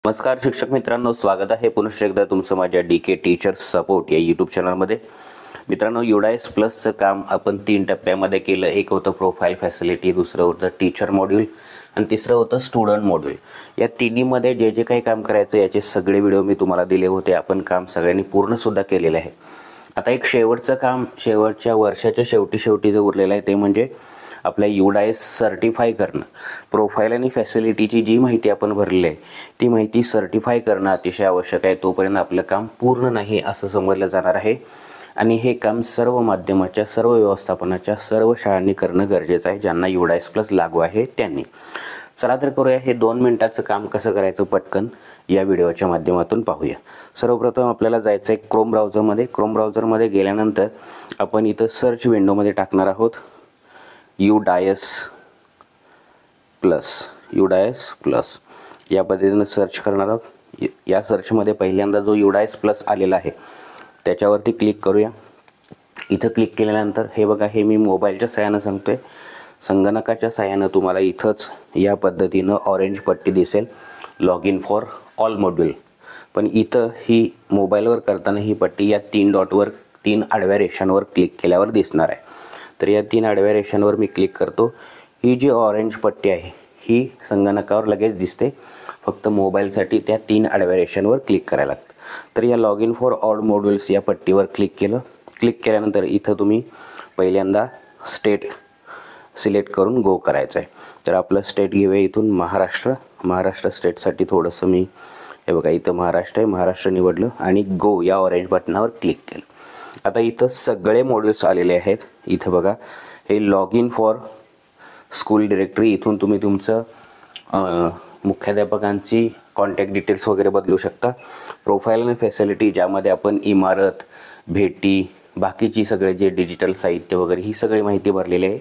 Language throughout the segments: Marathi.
नमस्कार शिक्षक मित्रांनो, स्वागत आहे पुन्हा एकदा तुमचं माझ्या DK टीचर सपोर्ट या यूट्यूब चॅनलमध्ये। मित्रांनो, UDIS प्लसचं काम आपण 3 टप्प्यामध्ये केलं। एक होतं प्रोफाईल फॅसिलिटी, दुसरं होतं टीचर मॉड्यूल आणि तिसरं होतं स्टुडंट मॉड्यूल। या तिन्हीमध्ये जे जे काही काम करायचं याचे सगळे व्हिडिओ मी तुम्हाला दिले होते। आपण काम सगळ्यांनी पूर्ण सुद्धा केलेलं आहे। आता एक शेवटचं काम शेवटच्या वर्षाच्या शेवटी जे उरलेलं आहे ते म्हणजे आपल्या UDIS सर्टिफाय करणं। प्रोफाईल आणि फॅसिलिटीची जी माहिती आपण भरली आहे ती माहिती सर्टिफाय करणं अतिशय आवश्यक आहे। तोपर्यंत आपलं काम पूर्ण नाही असं समजलं जाणार आहे आणि हे काम सर्व माध्यमाच्या, सर्व व्यवस्थापनाच्या, सर्व शाळांनी करणं गरजेचं आहे ज्यांना UDIS प्लस लागू आहे त्यांनी। चला तर करूया हे 2 मिनिटाचं काम कसं करायचं पटकन या व्हिडिओच्या माध्यमातून पाहूया। सर्वप्रथम आपल्याला जायचं आहे क्रोम ब्राउझरमध्ये। क्रोम ब्राउझरमध्ये गेल्यानंतर आपण इथं सर्च विंडोमध्ये टाकणार आहोत UDIS प्लस या पद्धतीने सर्च करणार आहोत। या सर्चमध्ये पहिल्यांदा जो UDIS प्लस आलेला आहे त्याच्यावरती क्लिक करूया। इथं क्लिक केल्यानंतर हे बघा, हे मी मोबाईलच्या सहाय्याने सांगतोय। संगणकाच्या सहाय्याने तुम्हाला इथंच या पद्धतीने ऑरेंज पट्टी दिसेल, log in for all module. पण इथं ही मोबाईलवर करताना ही पट्टी या 3 डॉटवर, 3 आडव्या रेषांवर क्लिक केल्यावर दिसणार आहे। तर या 3 आडव्या रेषांवर मी क्लिक करतो। ही जी ऑरेंज पट्टी आहे ही संगणकावर लगेच दिसते, फक्त मोबाईलसाठी त्या 3 आडव्या रेषांवर क्लिक करायला लागतं। तर या log in for all modules या पट्टीवर क्लिक केलं। क्लिक केल्यानंतर इथं तुम्ही पहिल्यांदा स्टेट सिलेक्ट करून गो करायचं आहे। तर आपलं स्टेट घेऊया इथून महाराष्ट्र स्टेटसाठी थोडंसं मी हे बघा इथं महाराष्ट्र आहे, महाराष्ट्र निवडलं आणि गो या ऑरेंज बटनावर क्लिक केलं। आता इथं सगळे मॉड्यूल्स आलेले आहेत। इथं बघा हे log in for school directory, इथून तुम्ही तुमचं मुख्याध्यापकांची कॉन्टॅक्ट डिटेल्स वगैरे बदलू शकता। प्रोफाईल आणि फॅसिलिटी ज्यामध्ये आपण इमारत, भेटी, बाकीची सगळे जे डिजिटल साहित्य वगैरे ही सगळी माहिती भरलेली आहे।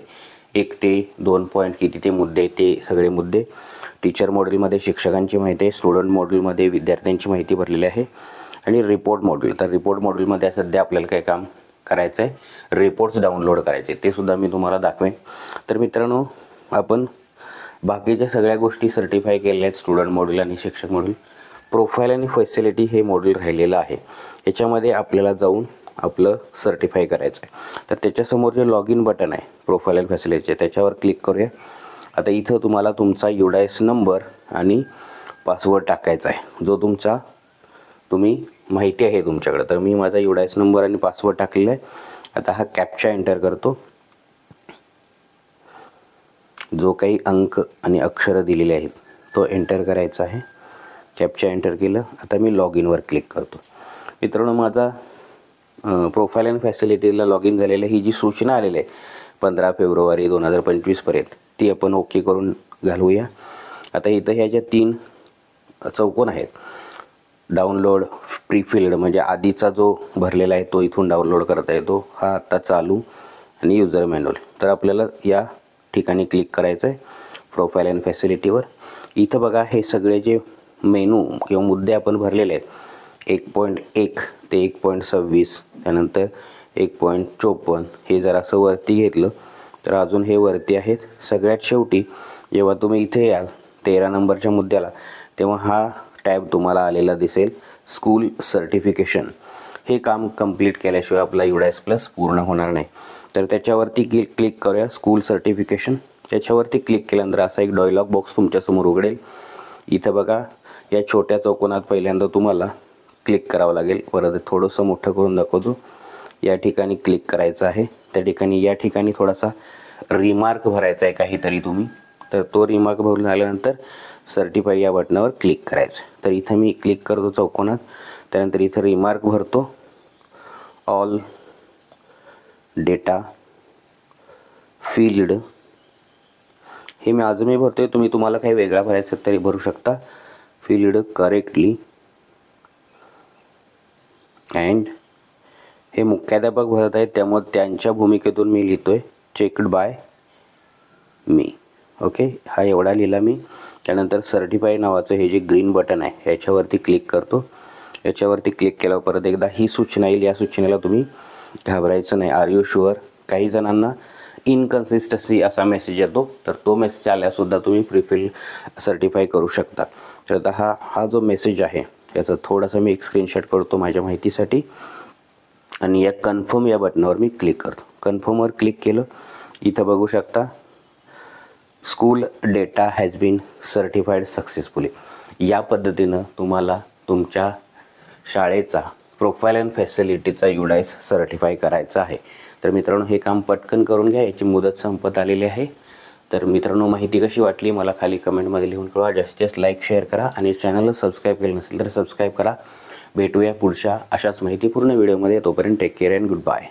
1 ते 2 पॉईंट किती ते मुद्दे, ते सगळे मुद्दे। टीचर मॉड्यूलमध्ये शिक्षकांची माहिती आहे, स्टुडंट मॉड्यूलमध्ये विद्यार्थ्यांची माहिती भरलेली आहे आणि रिपोर्ट मॉड्यूल, तर रिपोर्ट मॉड्यूलमध्ये सध्या आपल्याला काय काम करायचं आहे, रिपोर्ट्स डाउनलोड करायचे, ते सुद्धा मी तुम्हाला दाखवेन। तर मित्रांनो, आपण बाकीच्या सगळ्या गोष्टी सर्टिफाय केलेल्या आहेत, स्टुडंट मॉड्यूल आणि शिक्षक मॉड्यूल। प्रोफाईल आणि फॅसिलिटी हे मॉड्यूल राहिलेलं आहे, याच्यामध्ये आपल्याला जाऊन आपलं सर्टिफाय करायचं आहे। तर त्याच्यासमोर जे लॉग इन बटन आहे प्रोफाईल आणि फॅसिलिटीचे त्याच्यावर क्लिक करूया। आता इथं तुम्हाला तुमचा UDIS नंबर आणि पासवर्ड टाकायचा आहे, जो तुमचा तुम्ही माहिती आहे तुमच्याकडे। तर मी माझा UDIS नंबर आणि पासवर्ड टाकलेला आहे। आता हा कॅप्चा एंटर करतो, जो काही अंक आणि अक्षरं दिलेले आहेत तो एंटर करायचा आहे। कॅप्चा एंटर केलं, आता मी लॉग इनवर क्लिक करतो। मित्रांनो, माझा प्रोफाईल आणि फॅसिलिटीला लॉग इन झालेलं ही जी सूचना आलेली आहे 15 फेब्रुवारी 2025 पर्यंत, ती आपण ओके करून घालूया। आता इथं ह्या ज्या 3 चौकोन आहेत, डाउनलोड प्रीफिल्ड म्हणजे आधीचा जो भरलेला आहे तो इथून डाउनलोड करता येतो, हा आता चालू आणि युजर मॅन्युअल। तर आपल्याला या ठिकाणी क्लिक करायचं आहे प्रोफाईल अँड फॅसिलिटीवर। इथं बघा हे सगळे जे मेनू किंवा मुद्दे आपण भरलेले आहेत 1.1 ते 1.26, त्यानंतर 1.54, हे जर असं वरती घेतलं तर अजून हे वरती आहेत। सगळ्यात शेवटी जेव्हा तुम्ही इथे याल 13 नंबरच्या मुद्द्याला, तेव्हा हा टॅब तुम्हाला आलेला दिसेल, स्कूल सर्टिफिकेशन। हे काम कंप्लीट केल्याशिवाय आपला UDIS प्लस पूर्ण होणार नाही। तर त्याच्यावरती क्लिक करूया, स्कूल सर्टिफिकेशन। त्याच्यावरती क्लिक केल्यानंतर असा एक डायलॉग बॉक्स तुमच्यासमोर उघडेल। इथं बघा या छोट्या चौकोनात पहिल्यांदा तुम्हाला क्लिक करावं लागेल, परत थोडंसं मोठं करून दाखवतो। या ठिकाणी क्लिक करायचं आहे, त्या ठिकाणी या ठिकाणी थोडासा रिमार्क भरायचा आहे काहीतरी तुम्ही। तर तो रिमार्क भरून झाल्यानंतर सर्टिफाय या बटनावर क्लिक करायचं। तर इथं मी क्लिक करतो चौकोनात, त्यानंतर इथं रिमार्क भरतो, ऑल डेटा फील्ड, हे मी अजूनही भरतोय, तुम्हाला काही वेगळा भरायचं तरी भरू शकता। फील्ड करेक्टली अँड, हे मुख्याध्यापक भरत आहेत त्यामुळे त्यांच्या भूमिकेतून मी लिहितोय, चेक्ड बाय मी। ओके, हा एवढा लिहिला मी। त्यानंतर सर्टिफाय नावाचं हे जे ग्रीन बटन आहे याच्यावरती क्लिक करतो। याच्यावरती क्लिक केल्यावर परत एकदा ही सूचना येईल, या सूचनेला तुम्ही घाबरायचं नाही, आर यू शुअर। काही जणांना इनकन्सिस्टन्सी असा मेसेज येतो, तर तो मेसेज आल्यासुद्धा तुम्ही प्रीफिल सर्टिफाय करू शकता. तर आता हा जो मेसेज आहे याचा थोडासा मी एक स्क्रीनशॉट करतो माझ्या माहितीसाठी आणि या कन्फर्म या बटनावर मी क्लिक करतो. कन्फर्मवर क्लिक केलं, इथं बघू शकता school data has been certified successfully. या पद्धतीनं तुम्हाला तुमच्या शाळेचा प्रोफाईल अँड फॅसिलिटीचा UDIS सर्टिफाय करायचा आहे. तर मित्रांनो, हे काम पटकन करून घ्या, याची मुदत संपत आलेली आहे. तर मित्रांनो, माहिती कशी वाटली मला खाली कमेंटमध्ये लिहून कळवा. जास्तीत जास्त लाईक शेअर करा आणि चॅनलला सबस्क्राईब केलं नसेल तर सबस्क्राईब करा. भेटूया पुढच्या अशाच माहितीपूर्ण व्हिडिओमध्ये. तोपर्यंत take care and good bye.